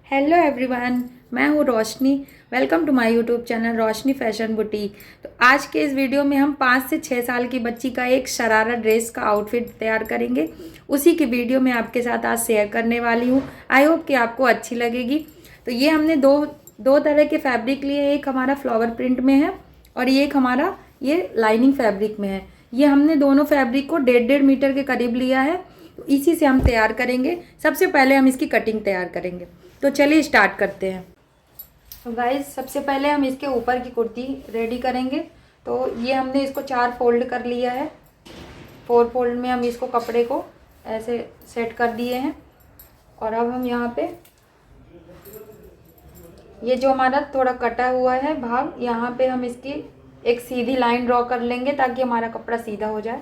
Hello everyone, मैं हूँ Roshni. Welcome to my YouTube channel Roshni fashion boutique. तो आज के इस वीडियो में हम 5 से 6 साल की बच्ची का एक शरारा ड्रेस का आउटफिट तैयार करेंगे। उसी की वीडियो मैं आपके साथ आज शेयर करने वाली हूँ। आई होप कि आपको अच्छी लगेगी। तो ये हमने दो तरह के फैब्रिक लिए। एक हमारा फ्लावर प्रिंट में है और ये एक हमारा ये लाइनिंग फैब्रिक में है। ये हमने दोनों फैब्रिक को 1.5 मीटर के करीब लिया है। तो इसी से हम तैयार करेंगे। सबसे पहले हम इसकी कटिंग तैयार करेंगे। तो चलिए स्टार्ट करते हैं। तो गाइस, सबसे पहले हम इसके ऊपर की कुर्ती रेडी करेंगे। तो ये हमने इसको 4 फोल्ड कर लिया है। 4 फोल्ड में हम इसको कपड़े को ऐसे सेट कर दिए हैं। और अब हम यहाँ पे ये जो हमारा थोड़ा कटा हुआ है भाग, यहाँ पे हम इसकी एक सीधी लाइन ड्रॉ कर लेंगे ताकि हमारा कपड़ा सीधा हो जाए।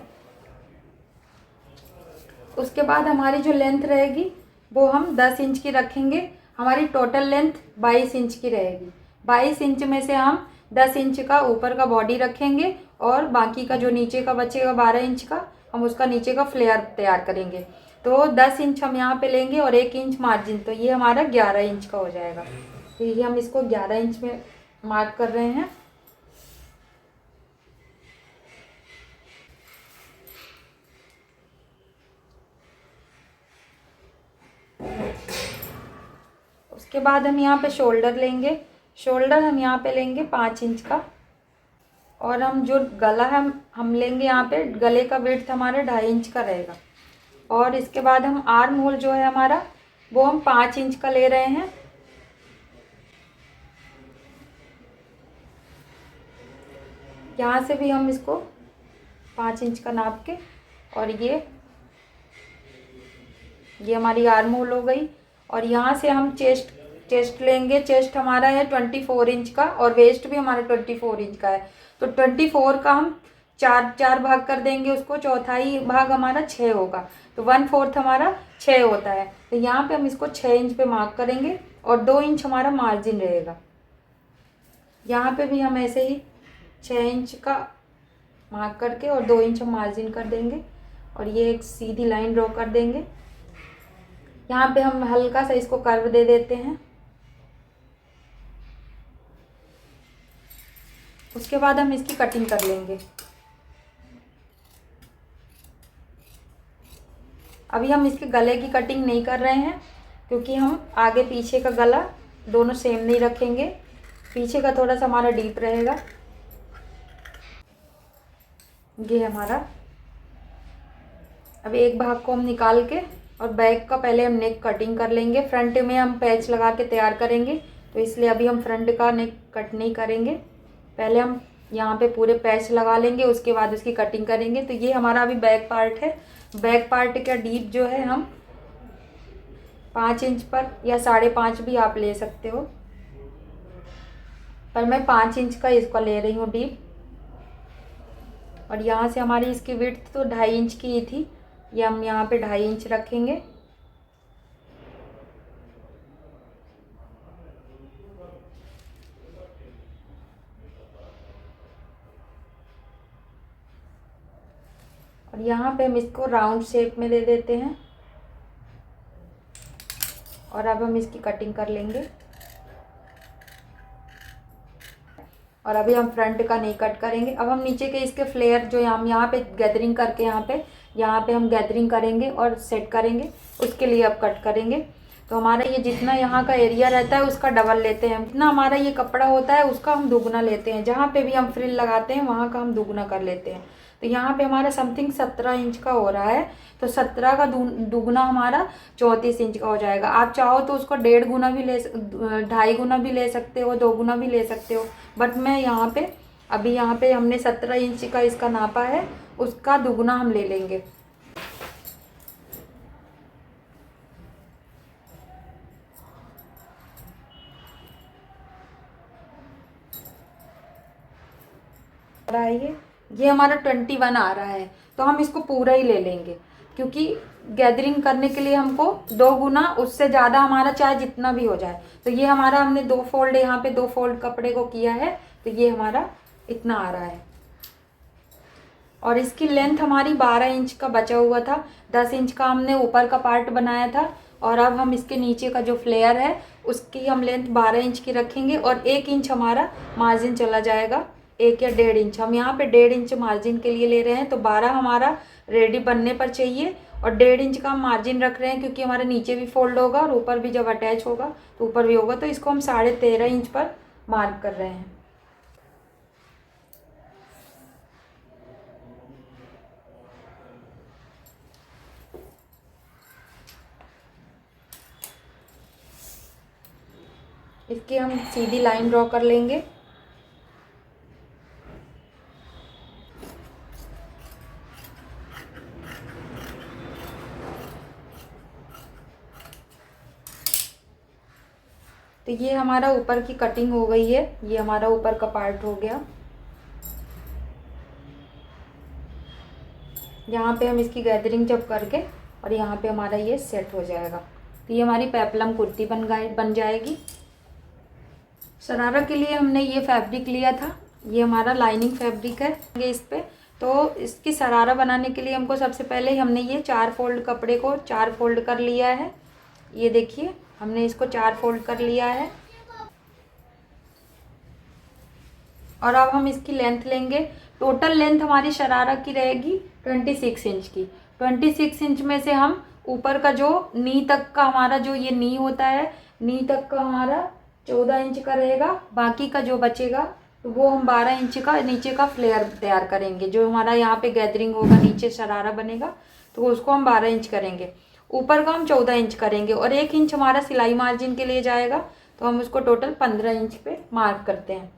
उसके बाद हमारी जो लेंथ रहेगी वो हम 10 इंच की रखेंगे। हमारी टोटल लेंथ 22 इंच की रहेगी। 22 इंच में से हम 10 इंच का ऊपर का बॉडी रखेंगे और बाकी का जो नीचे का बचेगा 12 इंच का, हम उसका नीचे का फ्लेयर तैयार करेंगे। तो 10 इंच हम यहाँ पे लेंगे और 1 इंच मार्जिन, तो ये हमारा 11 इंच का हो जाएगा। तो ये हम इसको 11 इंच में मार्क कर रहे हैं। उसके बाद हम यहाँ पे शोल्डर लेंगे। शोल्डर हम यहाँ पे लेंगे 5 इंच का। और हम जो गला है हम लेंगे यहाँ पे, गले का विड्थ हमारा 2.5 इंच का रहेगा। और इसके बाद हम आर्म होल जो है हमारा वो हम 5 इंच का ले रहे हैं। यहाँ से भी हम इसको 5 इंच का नाप के, और ये हमारी आर्म होल हो गई। और यहाँ से हम चेस्ट लेंगे। चेस्ट हमारा है 24 इंच का और वेस्ट भी हमारा 24 इंच का है। तो 24 का हम चार भाग कर देंगे उसको। चौथाई भाग हमारा 6 होगा, तो 1/4 हमारा 6 होता है। तो यहाँ पे हम इसको 6 इंच पे मार्क करेंगे और 2 इंच हमारा मार्जिन रहेगा। यहाँ पे भी हम ऐसे ही 6 इंच का मार्क करके और 2 इंच हम मार्जिन कर देंगे और ये एक सीधी लाइन ड्रॉ कर देंगे। यहाँ पे हम हल्का सा इसको कर्व दे देते हैं। उसके बाद हम इसकी कटिंग कर लेंगे। अभी हम इसके गले की कटिंग नहीं कर रहे हैं क्योंकि हम आगे पीछे का गला दोनों सेम नहीं रखेंगे। पीछे का थोड़ा सा हमारा डीप रहेगा। ये हमारा, अब एक भाग को हम निकाल के और बैक का पहले हम नेक कटिंग कर लेंगे। फ्रंट में हम पैच लगा के तैयार करेंगे, तो इसलिए अभी हम फ्रंट का नेक कट नहीं करेंगे। पहले हम यहाँ पे पूरे पैच लगा लेंगे, उसके बाद उसकी कटिंग करेंगे। तो ये हमारा अभी बैक पार्ट है। बैक पार्ट का डीप जो है हम 5 इंच पर या 5.5 भी आप ले सकते हो, पर मैं 5 इंच का इसका ले रही हूँ डीप। और यहाँ से हमारी इसकी विड्थ तो 2.5 इंच की ही थी, ये हम यहाँ पे 2.5 इंच रखेंगे। और यहाँ पे हम इसको राउंड शेप में दे देते हैं और अब हम इसकी कटिंग कर लेंगे। और अभी हम फ्रंट का नहीं कट करेंगे। अब हम नीचे के इसके फ्लेयर जो हम यहाँ पे गैदरिंग करके यहाँ पे हम गैदरिंग करेंगे और सेट करेंगे, उसके लिए अब कट करेंगे। तो हमारा ये जितना यहाँ का एरिया रहता है उसका डबल लेते हैं। जितना हमारा ये कपड़ा होता है उसका हम दुगना लेते हैं। जहाँ पे भी हम फ्रिल लगाते हैं वहाँ का हम दुगना कर लेते हैं। तो यहाँ पे हमारा समथिंग 17 इंच का हो रहा है, तो 17 का दुगना हमारा 34 इंच का हो जाएगा। आप चाहो तो उसको 1.5 गुना भी 2.5 गुना भी ले सकते हो, 2 गुना भी ले सकते हो। बट मैं यहाँ पे अभी यहाँ पे हमने 17 इंच का इसका नापा है, उसका दुगना हम ले लेंगे। ये हमारा 21 आ रहा है, तो हम इसको पूरा ही ले लेंगे क्योंकि गैदरिंग करने के लिए हमको 2 गुना, उससे ज़्यादा हमारा चाहे जितना भी हो जाए। तो ये हमारा हमने 2 फोल्ड, यहाँ पे 2 फोल्ड कपड़े को किया है, तो ये हमारा इतना आ रहा है। और इसकी लेंथ हमारी 12 इंच का बचा हुआ था। 10 इंच का हमने ऊपर का पार्ट बनाया था और अब हम इसके नीचे का जो फ्लेयर है उसकी हम लेंथ 12 इंच की रखेंगे और 1 इंच हमारा मार्जिन चला जाएगा, 1 या 1.5 इंच। हम यहाँ पे 1.5 इंच मार्जिन के लिए ले रहे हैं, तो 12 हमारा रेडी बनने पर चाहिए और 1.5 इंच का हम मार्जिन रख रहे हैं क्योंकि हमारे नीचे भी फोल्ड होगा और ऊपर भी जब अटैच होगा तो ऊपर भी होगा, तो इसको हम 13.5 इंच पर मार्क कर रहे हैं। इसकी हम सीधी लाइन ड्रॉ कर लेंगे। तो ये हमारा ऊपर की कटिंग हो गई है, ये हमारा ऊपर का पार्ट हो गया। यहाँ पे हम इसकी गैदरिंग जब करके और यहाँ पे हमारा ये सेट हो जाएगा, तो ये हमारी पेप्लम कुर्ती बन जाएगी। शरारा के लिए हमने ये फैब्रिक लिया था, ये हमारा लाइनिंग फैब्रिक है ये इस पे। तो इसकी शरारा बनाने के लिए हमको सबसे पहले हमने ये 4 फोल्ड कपड़े को 4 फोल्ड कर लिया है। ये देखिए हमने इसको 4 फोल्ड कर लिया है और अब हम इसकी लेंथ लेंगे। टोटल लेंथ हमारी शरारा की रहेगी 26 इंच की। 26 इंच में से हम ऊपर का जो नी तक का हमारा जो ये नी होता है, नी तक का हमारा 14 इंच का रहेगा। बाकी का जो बचेगा तो वो हम 12 इंच का नीचे का फ्लेयर तैयार करेंगे। जो हमारा यहाँ पे गैदरिंग होगा, नीचे शरारा बनेगा, तो उसको हम 12 इंच करेंगे। ऊपर का हम 14 इंच करेंगे और 1 इंच हमारा सिलाई मार्जिन के लिए जाएगा, तो हम उसको टोटल 15 इंच पे मार्क करते हैं।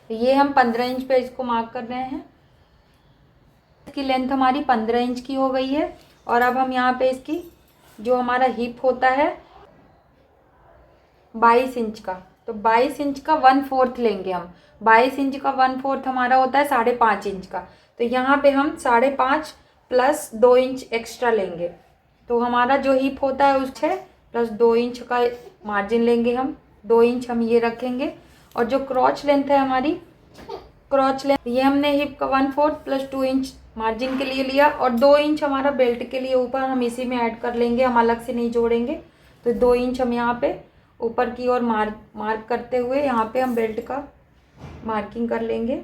ये हम 15 इंच पे इसको मार्क कर रहे हैं। इसकी लेंथ हमारी 15 इंच की हो गई है और अब हम यहाँ पे इसकी जो हमारा हिप होता है 22 इंच का, तो 22 इंच का 1/4 लेंगे हम। 22 इंच का 1/4 हमारा होता है 5.5 इंच का, तो यहाँ पे हम 5.5 प्लस 2 इंच एक्स्ट्रा लेंगे। तो हमारा जो हिप होता है उस 6 प्लस 2 इंच का मार्जिन लेंगे हम, 2 इंच हम ये रखेंगे। और जो क्रॉच लेंथ है हमारी, क्रॉच लेंथ ये हमने हिप का 1/4 प्लस 2 इंच मार्जिन के लिए लिया और 2 इंच हमारा बेल्ट के लिए ऊपर हम इसी में ऐड कर लेंगे, हम अलग से नहीं जोड़ेंगे। तो 2 इंच हम यहाँ पे ऊपर की ओर मार्क करते हुए यहाँ पे हम बेल्ट का मार्किंग कर लेंगे।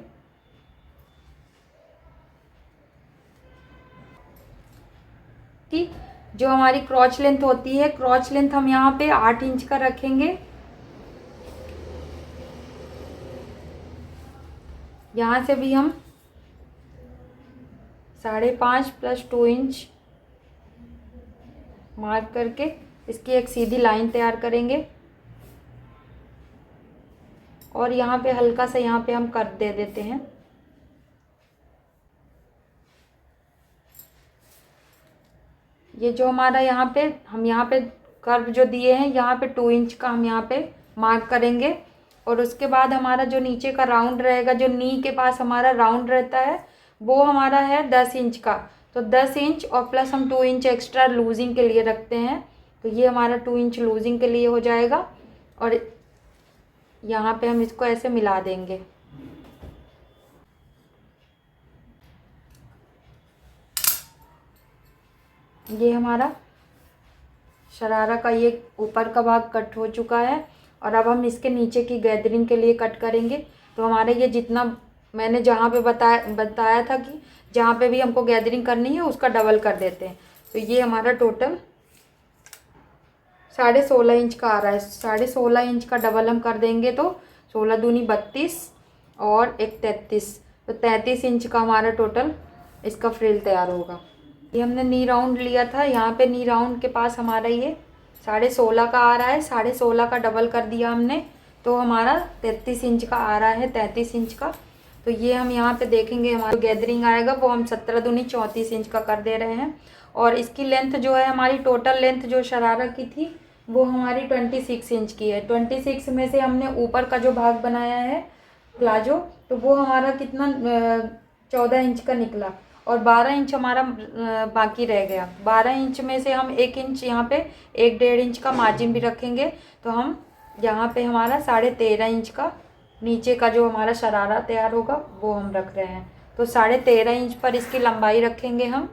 कि जो हमारी क्रॉच लेंथ होती है, क्रॉच लेंथ हम यहाँ पे 8 इंच का रखेंगे। यहाँ से भी हम 5.5 प्लस 2 इंच मार्क करके इसकी एक सीधी लाइन तैयार करेंगे और यहाँ पे हल्का सा यहाँ पे हम कट दे देते हैं। ये जो हमारा यहाँ पे कर्व जो दिए हैं, यहाँ पे 2 इंच का हम यहाँ पे मार्क करेंगे और उसके बाद हमारा जो नीचे का राउंड रहेगा, जो नी के पास हमारा राउंड रहता है, वो हमारा है 10 इंच का। तो 10 इंच और प्लस हम 2 इंच एक्स्ट्रा लूजिंग के लिए रखते हैं, तो ये हमारा 2 इंच लूजिंग के लिए हो जाएगा। और यहाँ पे हम इसको ऐसे मिला देंगे। ये हमारा शरारा का ये ऊपर का भाग कट हो चुका है और अब हम इसके नीचे की गैदरिंग के लिए कट करेंगे। तो हमारे ये जितना मैंने जहाँ पे बताया था कि जहाँ पे भी हमको गैदरिंग करनी है उसका डबल कर देते हैं। तो ये हमारा टोटल 16.5 इंच का आ रहा है। 16.5 इंच का डबल हम कर देंगे तो 16 दूनी 32 और 1 33, तो 33 इंच का हमारा टोटल इसका फ्रिल तैयार होगा। ये हमने नी राउंड लिया था, यहाँ पे नी राउंड के पास हमारा ये 16.5 का आ रहा है। 16.5 का डबल कर दिया हमने, तो हमारा 33 इंच का आ रहा है, 33 इंच का। तो ये हम यहाँ पे देखेंगे हमारा गैदरिंग आएगा वो हम 17 दूनी 34 इंच का कर दे रहे हैं। और इसकी लेंथ जो है हमारी टोटल लेंथ जो शरारा की थी वो हमारी 26 इंच की है। 26 में से हमने ऊपर का जो भाग बनाया है प्लाजो, तो वो हमारा कितना 14 इंच का निकला और 12 इंच हमारा बाकी रह गया। 12 इंच में से हम 1 इंच यहाँ पे 1.5 इंच का मार्जिन भी रखेंगे, तो हम यहाँ पे हमारा 13.5 इंच का नीचे का जो हमारा शरारा तैयार होगा वो हम रख रहे हैं। तो 13.5 इंच पर इसकी लंबाई रखेंगे हम।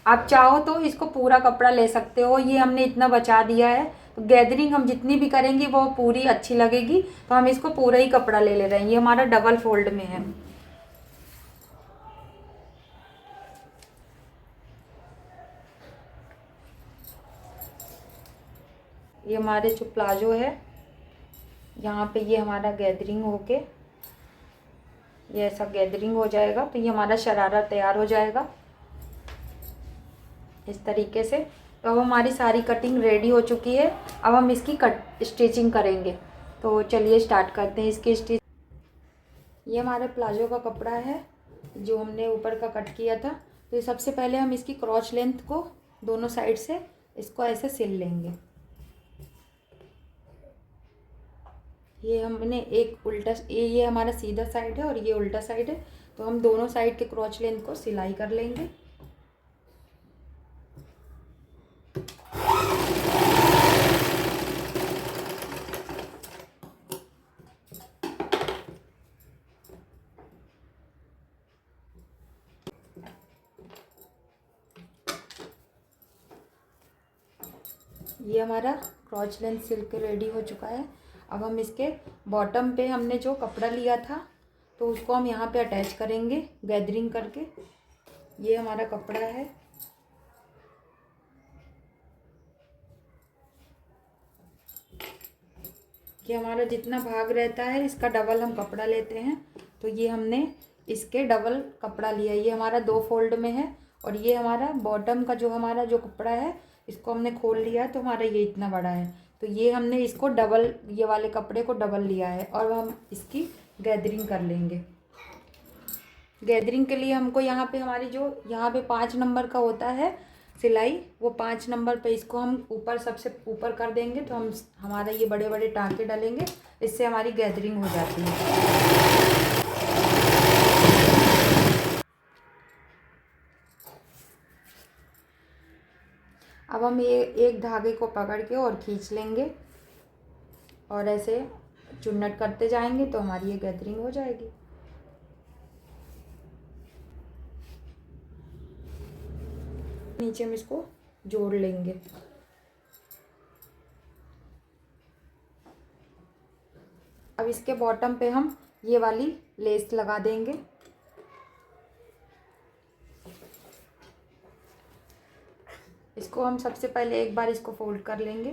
आप चाहो तो इसको पूरा कपड़ा ले सकते हो, ये हमने इतना बचा दिया है तो गैदरिंग हम जितनी भी करेंगे वो पूरी अच्छी लगेगी, तो हम इसको पूरा ही कपड़ा ले रहे हैं। ये हमारा डबल फोल्ड में है। ये हमारे जो प्लाजो है यहाँ पे ये हमारा गैदरिंग होके ये ऐसा गैदरिंग हो जाएगा, तो ये हमारा शरारा तैयार हो जाएगा इस तरीके से। तो अब हमारी सारी कटिंग रेडी हो चुकी है, अब हम इसकी स्टिचिंग करेंगे। तो चलिए स्टार्ट करते हैं इसकी स्टिच। ये हमारे प्लाजो का कपड़ा है जो हमने ऊपर का कट किया था। तो सबसे पहले हम इसकी क्रॉच लेंथ को दोनों साइड से इसको ऐसे सिल लेंगे। ये हमने एक उल्टा, ये हमारा सीधा साइड है और ये उल्टा साइड है, तो हम दोनों साइड के क्रॉच लेंथ को सिलाई कर लेंगे। ये हमारा क्रॉच लेंथ सिल के रेडी हो चुका है। अब हम इसके बॉटम पे हमने जो कपड़ा लिया था तो उसको हम यहाँ पे अटैच करेंगे गैदरिंग करके। ये हमारा कपड़ा है, ये हमारा जितना भाग रहता है इसका डबल हम कपड़ा लेते हैं। तो ये हमने इसके डबल कपड़ा लिया। ये हमारा 2 फोल्ड में है और ये हमारा बॉटम का जो हमारा जो कपड़ा है इसको हमने खोल लिया है, तो हमारा ये इतना बड़ा है। तो ये हमने इसको डबल, ये वाले कपड़े को डबल लिया है और हम इसकी गैदरिंग कर लेंगे। गैदरिंग के लिए हमको यहाँ पे हमारी जो यहाँ पे 5 नंबर का होता है सिलाई, वो 5 नंबर पे इसको हम ऊपर सबसे ऊपर कर देंगे, तो हम हमारा ये बड़े बड़े टाँके डालेंगे, इससे हमारी गैदरिंग हो जाती है। अब हम ये एक धागे को पकड़ के और खींच लेंगे और ऐसे चुन्नट करते जाएंगे तो हमारी ये गैदरिंग हो जाएगी। नीचे हम इसको जोड़ लेंगे। अब इसके बॉटम पे हम ये वाली लेस लगा देंगे। इसको हम सबसे पहले एक बार इसको फोल्ड कर लेंगे।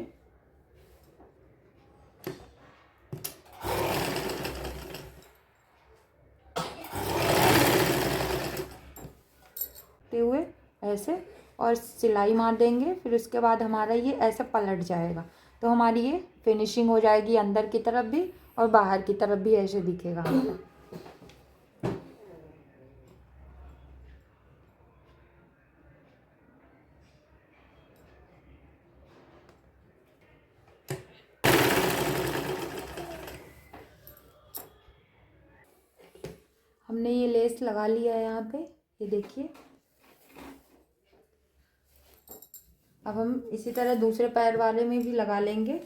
हुए ऐसे और सिलाई मार देंगे, फिर उसके बाद हमारा ये ऐसे पलट जाएगा, तो हमारी ये फिनिशिंग हो जाएगी अंदर की तरफ भी और बाहर की तरफ भी ऐसे दिखेगा हमारा। हमने ये लेस लगा लिया है यहाँ पे, ये देखिए। अब हम इसी तरह दूसरे पैर वाले में भी लगा लेंगे।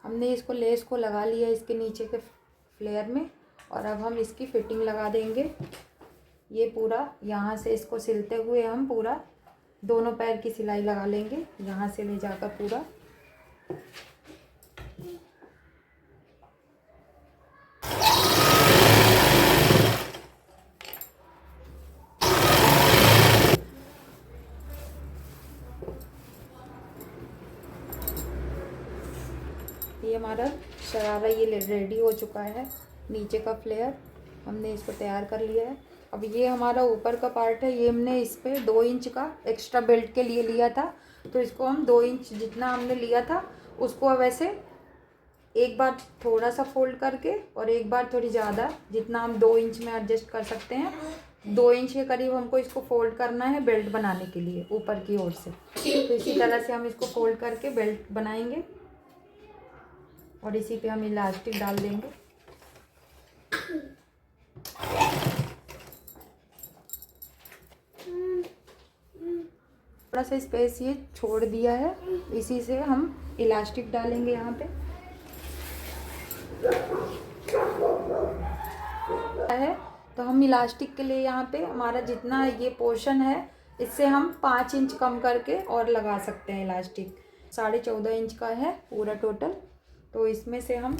हमने इसको लेस को लगा लिया इसके नीचे के फ्लेयर में और अब हम इसकी फिटिंग लगा देंगे। ये पूरा यहाँ से इसको सिलते हुए हम पूरा दोनों पैर की सिलाई लगा लेंगे, यहाँ से ले जाकर पूरा। ये हमारा शरारा ये रेडी हो चुका है। नीचे का फ्लेयर हमने इसको तैयार कर लिया है। अब ये हमारा ऊपर का पार्ट है, ये हमने इस पे 2 इंच का एक्स्ट्रा बेल्ट के लिए लिया था, तो इसको हम 2 इंच जितना हमने लिया था उसको अब ऐसे एक बार थोड़ा सा फोल्ड करके और एक बार थोड़ी ज़्यादा, जितना हम 2 इंच में एडजस्ट कर सकते हैं, 2 इंच के करीब हमको इसको फोल्ड करना है बेल्ट बनाने के लिए ऊपर की ओर से। तो इसी तरह से हम इसको फोल्ड करके बेल्ट बनाएंगे और इसी पे हम इलास्टिक डाल देंगे। थोड़ा सा स्पेस ये छोड़ दिया है, इसी से हम इलास्टिक डालेंगे यहाँ पे। हम इलास्टिक के लिए यहाँ पे हमारा जितना ये पोर्शन है इससे हम 5 इंच कम करके और लगा सकते हैं इलास्टिक। 14.5 इंच का है पूरा टोटल, तो इसमें से हम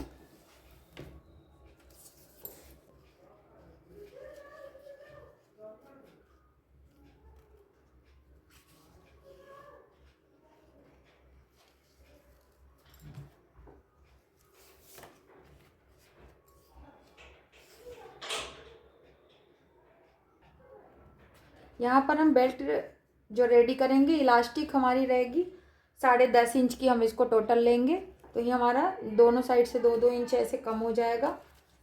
यहाँ पर हम बेल्ट जो रेडी करेंगे, इलास्टिक हमारी रहेगी 10.5 इंच की, हम इसको टोटल लेंगे तो ये हमारा दोनों साइड से 2-2 इंच ऐसे कम हो जाएगा,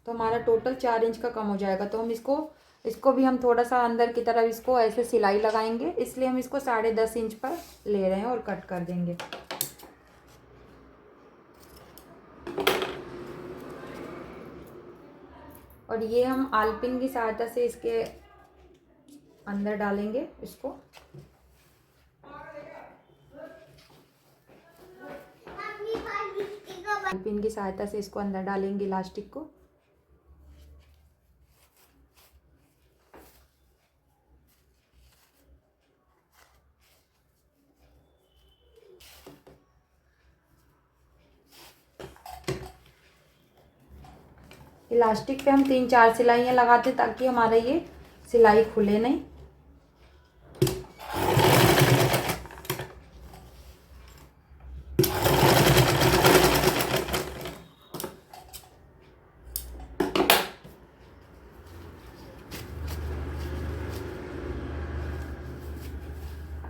तो हमारा टोटल 4 इंच का कम हो जाएगा। तो हम इसको भी हम थोड़ा सा अंदर की तरफ इसको ऐसे सिलाई लगाएंगे, इसलिए हम इसको 10.5 इंच पर ले रहे हैं और कट कर देंगे। और ये हम आलपिन की सहायता से इसके अंदर डालेंगे इसको। आलपिन की सहायता से इसको अंदर डालेंगे इलास्टिक को। इलास्टिक पे हम 3-4 सिलाइयाँ लगाते ताकि हमारा ये सिलाई खुले नहीं।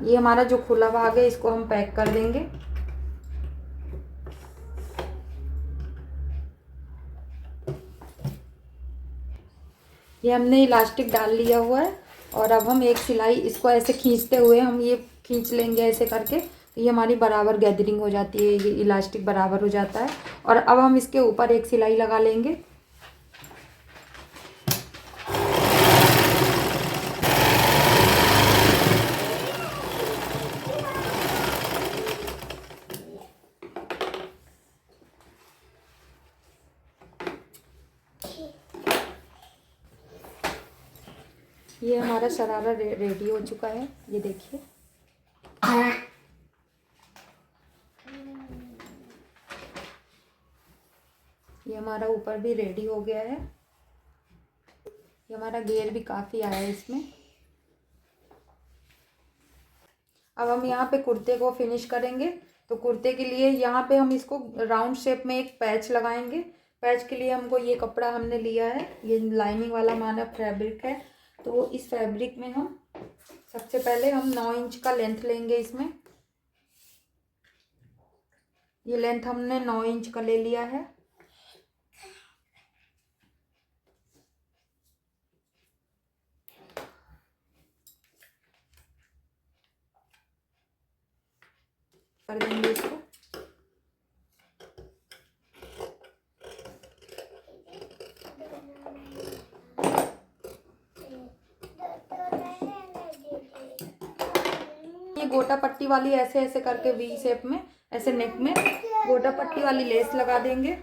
ये हमारा जो खुला भाग है इसको हम पैक कर देंगे। ये हमने इलास्टिक डाल लिया हुआ है और अब हम एक सिलाई इसको ऐसे खींचते हुए हम ये खींच लेंगे ऐसे करके, तो ये हमारी बराबर गैदरिंग हो जाती है, ये इलास्टिक बराबर हो जाता है। और अब हम इसके ऊपर एक सिलाई लगा लेंगे। ये हमारा शरारा रेडी हो चुका है, ये देखिए। ये हमारा ऊपर भी रेडी हो गया है। ये हमारा घेर भी काफ़ी आया है इसमें। अब हम यहाँ पे कुर्ते को फिनिश करेंगे, तो कुर्ते के लिए यहाँ पे हम इसको राउंड शेप में एक पैच लगाएंगे। पैच के लिए हमको ये कपड़ा हमने लिया है, ये लाइनिंग वाला हमारा फैब्रिक है। तो इस फैब्रिक में हम सबसे पहले हम 9 इंच का लेंथ लेंगे। इसमें ये लेंथ हमने 9 इंच का ले लिया है। कर देंगे इसको। ये गोटा पट्टी वाली ऐसे ऐसे करके वी शेप में ऐसे नेक में गोटा पट्टी वाली लेस लगा देंगे।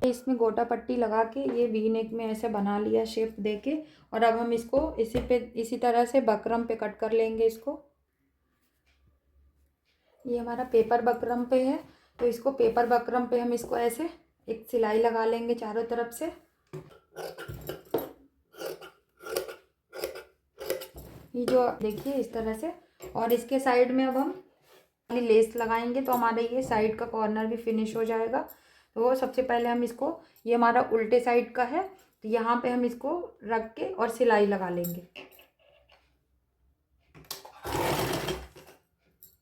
इसमें गोटा पट्टी लगा के ये वी नेक में ऐसे बना लिया शेप देके, और अब हम इसको इसी तरह से बकरम पे कट कर लेंगे इसको। ये हमारा पेपर बकरम पे है, तो इसको पेपर बकरम पे हम इसको ऐसे एक सिलाई लगा लेंगे चारों तरफ से। ये जो देखिए इस तरह से, और इसके साइड में अब हम लेस लगाएंगे तो हमारा ये साइड का कॉर्नर भी फिनिश हो जाएगा। तो सबसे पहले हम इसको, ये हमारा उल्टे साइड का है, तो यहाँ पे हम इसको रख के और सिलाई लगा लेंगे।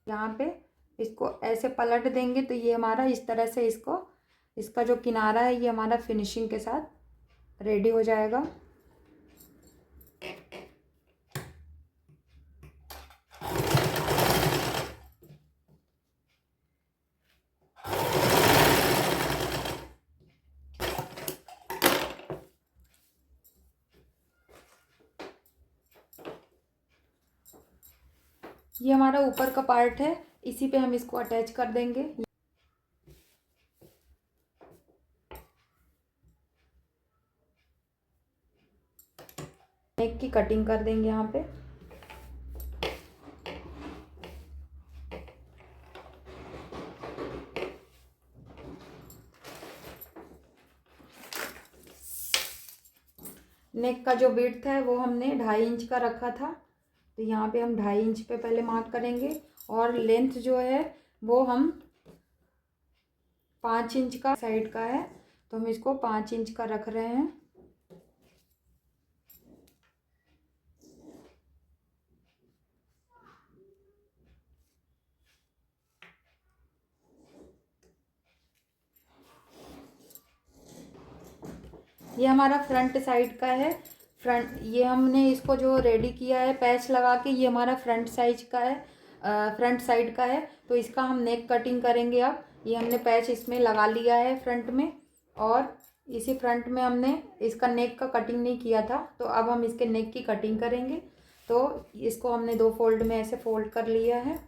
यहाँ पे इसको ऐसे पलट देंगे तो ये हमारा इस तरह से इसका जो किनारा है ये हमारा फिनिशिंग के साथ रेडी हो जाएगा। ये हमारा ऊपर का पार्ट है, इसी पे हम इसको अटैच कर देंगे। नेक की कटिंग कर देंगे यहाँ पे। नेक का जो विड्थ है वो हमने 2.5 इंच का रखा था, तो यहाँ पे हम 2.5 इंच पे पहले मार्क करेंगे। और लेंथ जो है वो हम 5 इंच का साइड का है, तो हम इसको 5 इंच का रख रहे हैं। ये हमारा फ्रंट साइड का है। ये हमने इसको जो रेडी किया है पैच लगा के, ये हमारा फ्रंट साइज का है, फ्रंट साइड का है। तो इसका हम नेक कटिंग करेंगे। अब ये हमने पैच इसमें लगा लिया है फ्रंट में, और इसी फ्रंट में हमने इसका नेक का कटिंग नहीं किया था, तो अब हम इसके नेक की कटिंग करेंगे। तो इसको हमने 2 फोल्ड में ऐसे फोल्ड कर लिया है।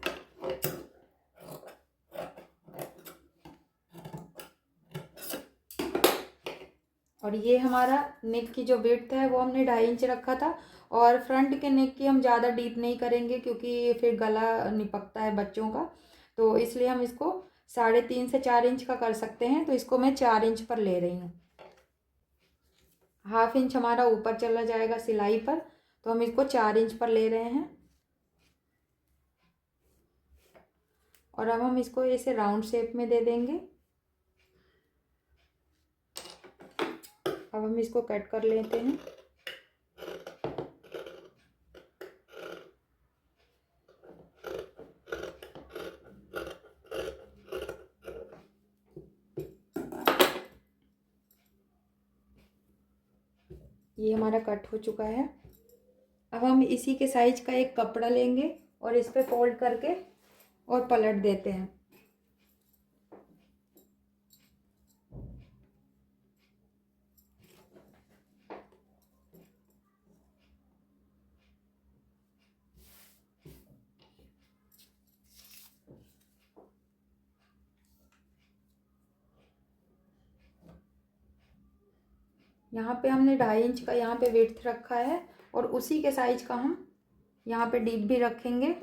और ये हमारा नेक की जो विड्थ है वो हमने 2.5 इंच रखा था। और फ्रंट के नेक की हम ज़्यादा डीप नहीं करेंगे, क्योंकि फिर गला निपकता है बच्चों का, तो इसलिए हम इसको 3.5 से 4 इंच का कर सकते हैं। तो इसको मैं 4 इंच पर ले रही हूँ। 1/2 इंच हमारा ऊपर चला जाएगा सिलाई पर, तो हम इसको 4 इंच पर ले रहे हैं। और अब हम इसको ऐसे राउंड शेप में दे देंगे। अब हम इसको कट कर लेते हैं। ये हमारा कट हो चुका है। अब हम इसी के साइज का एक कपड़ा लेंगे और इस पे फोल्ड करके और पलट देते हैं। यहाँ पे हमने 2.5 इंच का यहाँ पे विड्थ रखा है, और उसी के साइज का हम यहाँ पे डीप भी रखेंगे।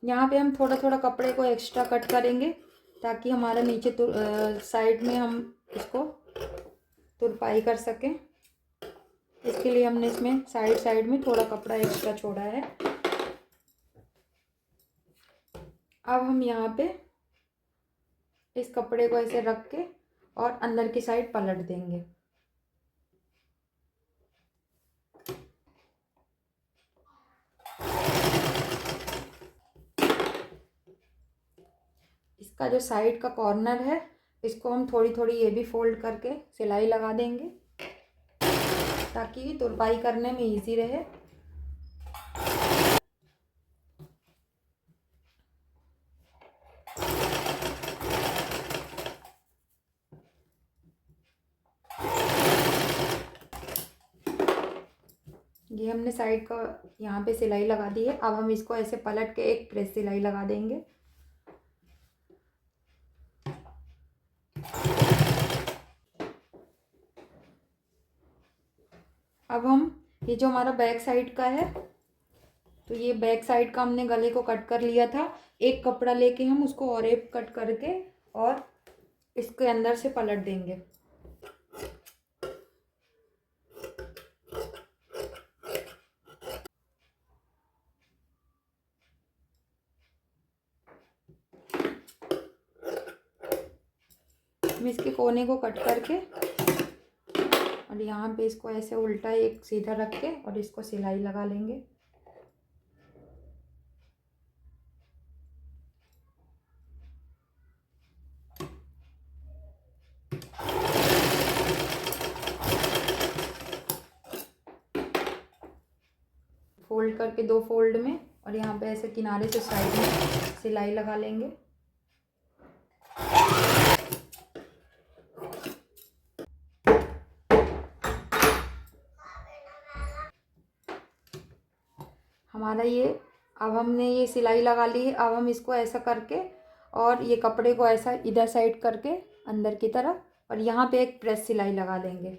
यहाँ पे हम थोड़ा थोड़ा कपड़े को एक्स्ट्रा कट करेंगे, ताकि हमारा नीचे साइड में हम इसको तुरपाई कर सकें। इसके लिए हमने इसमें साइड में थोड़ा कपड़ा एक्स्ट्रा छोड़ा है। अब हम यहाँ पे इस कपड़े को ऐसे रख के और अंदर की साइड पलट देंगे। इसका जो साइड का कॉर्नर है, इसको हम थोड़ी थोड़ी ये भी फोल्ड करके सिलाई लगा देंगे, ताकि तुरपाई करने में इजी रहे। ये हमने साइड का यहाँ पे सिलाई लगा दी है। अब हम इसको ऐसे पलट के एक प्रेस सिलाई लगा देंगे। अब हम ये जो हमारा बैक साइड का है, तो ये बैक साइड का हमने गले को कट कर लिया था। एक कपड़ा लेके हम उसको और एक कट करके और इसके अंदर से पलट देंगे। हम इसके कोने को कट करके और यहाँ पे इसको ऐसे उल्टा एक सीधा रख के और इसको सिलाई लगा लेंगे। फोल्ड करके 2 फोल्ड में, और यहाँ पे ऐसे किनारे से साइड में सिलाई लगा लेंगे। हमारा ये, अब हमने ये सिलाई लगा ली है। अब हम इसको ऐसा करके और ये कपड़े को ऐसा इधर साइड करके अंदर की तरफ, और यहाँ पे एक प्रेस सिलाई लगा देंगे।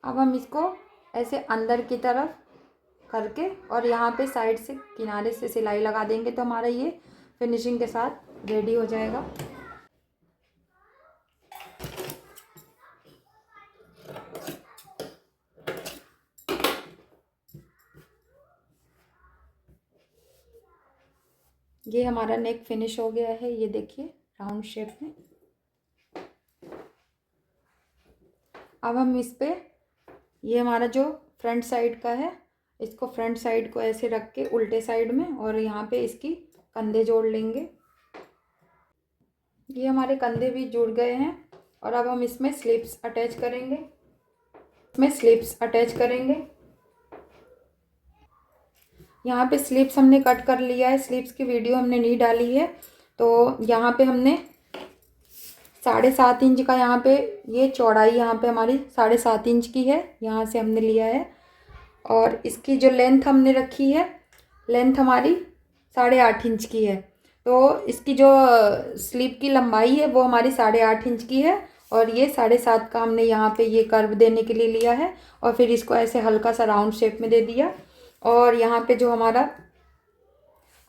अब हम इसको ऐसे अंदर की तरफ करके और यहाँ पे साइड से किनारे से सिलाई लगा देंगे, तो हमारा ये फिनिशिंग के साथ रेडी हो जाएगा। ये हमारा नेक फिनिश हो गया है, ये देखिए राउंड शेप में। अब हम इस पे, ये हमारा जो फ्रंट साइड का है, इसको फ्रंट साइड को ऐसे रख के उल्टे साइड में, और यहाँ पे इसकी कंधे जोड़ लेंगे। ये हमारे कंधे भी जुड़ गए हैं। और अब हम इसमें स्लिप्स अटैच करेंगे। यहाँ पे स्लिप्स हमने कट कर लिया है, स्लिप्स की वीडियो हमने नहीं डाली है। तो यहाँ पे हमने 7.5 इंच का, यहाँ पे ये चौड़ाई यहाँ पे हमारी 7.5 इंच की है, यहाँ से हमने लिया है। और इसकी जो लेंथ हमने रखी है, लेंथ हमारी 8.5 इंच की है। तो इसकी जो स्लीव की लंबाई है वो हमारी 8.5 इंच की है, और ये 7.5 का हमने यहाँ पे ये कर्व देने के लिए लिया है। और फिर इसको ऐसे हल्का सा राउंड शेप में दे दिया। और यहाँ पे जो हमारा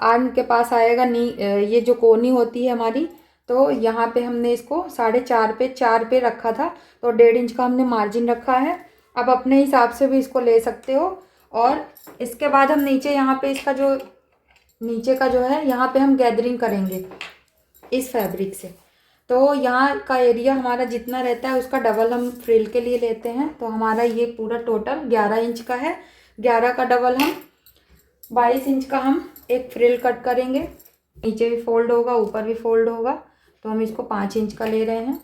आर्म के पास आएगा नी, ये जो कोनी होती है हमारी, तो यहाँ पे हमने इसको 4.5 पे रखा था, तो 1.5 इंच का हमने मार्जिन रखा है। अब अपने हिसाब से भी इसको ले सकते हो। और इसके बाद हम नीचे, यहाँ पे इसका जो नीचे का जो है, यहाँ पे हम गैदरिंग करेंगे इस फैब्रिक से। तो यहाँ का एरिया हमारा जितना रहता है उसका डबल हम फ्रिल के लिए लेते हैं। तो हमारा ये पूरा टोटल 11 इंच का है। 11 का डबल हम 22 इंच का हम एक फ्रिल कट करेंगे। नीचे भी फोल्ड होगा, ऊपर भी फोल्ड होगा, तो हम इसको 5 इंच का ले रहे हैं।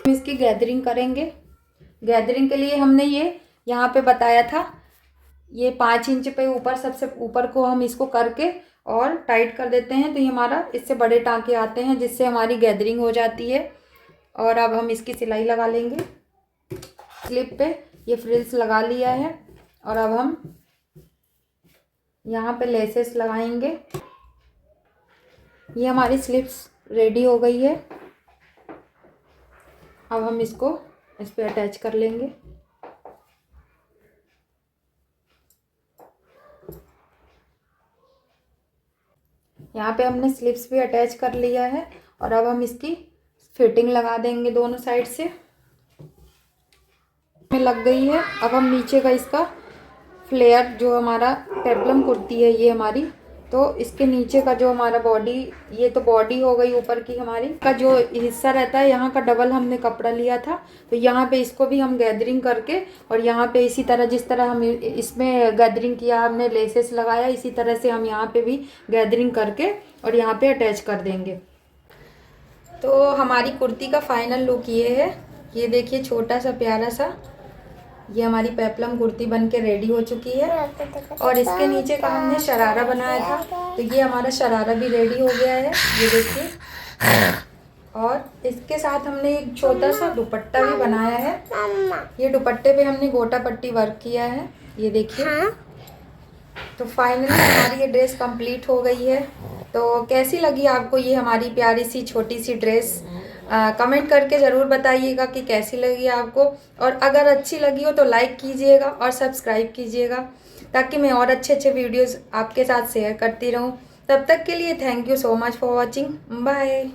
हम इसकी गैदरिंग करेंगे। गैदरिंग के लिए हमने ये यहाँ पे बताया था, ये 5 इंच पे ऊपर, सबसे ऊपर को हम इसको करके और टाइट कर देते हैं, तो ये हमारा इससे बड़े टाँके आते हैं, जिससे हमारी गैदरिंग हो जाती है। और अब हम इसकी सिलाई लगा लेंगे। स्लिप पे ये फ्रिल्स लगा लिया है, और अब हम यहाँ पे लेसेस लगाएंगे। ये हमारी स्लिप्स रेडी हो गई है। अब हम इसको इस पे अटैच कर लेंगे। यहाँ पे हमने स्लिप्स भी अटैच कर लिया है, और अब हम इसकी फिटिंग लगा देंगे दोनों साइड से। लग गई है। अब हम नीचे का इसका फ्लेयर, जो हमारा पेप्लम कुर्ती है ये हमारी, तो इसके नीचे का जो हमारा बॉडी, ये तो बॉडी हो गई ऊपर की हमारी, का जो हिस्सा रहता है यहाँ का डबल हमने कपड़ा लिया था, तो यहाँ पे इसको भी हम गैदरिंग करके, और यहाँ पे इसी तरह जिस तरह हम इसमें गैदरिंग किया, हमने लेसेस लगाया, इसी तरह से हम यहाँ पे भी गैदरिंग करके और यहाँ पे अटैच कर देंगे। तो हमारी कुर्ती का फाइनल लुक ये है। ये देखिए छोटा सा प्यारा सा ये हमारी पेप्लम कुर्ती बन के रेडी हो चुकी है। और इसके नीचे का हमने शरारा बनाया था, तो ये हमारा शरारा भी रेडी हो गया है, ये देखिए। और इसके साथ हमने एक छोटा सा दुपट्टा भी बनाया है। ये दुपट्टे पे हमने गोटा पट्टी वर्क किया है, ये देखिए। तो फाइनली हमारी ये ड्रेस कंप्लीट हो गई है। तो कैसी लगी आपको ये हमारी प्यारी सी छोटी सी ड्रेस? कमेंट करके ज़रूर बताइएगा कि कैसी लगी आपको, और अगर अच्छी लगी हो तो लाइक कीजिएगा और सब्सक्राइब कीजिएगा, ताकि मैं और अच्छे अच्छे वीडियोस आपके साथ शेयर करती रहूं। तब तक के लिए thank you so much for watching. Bye.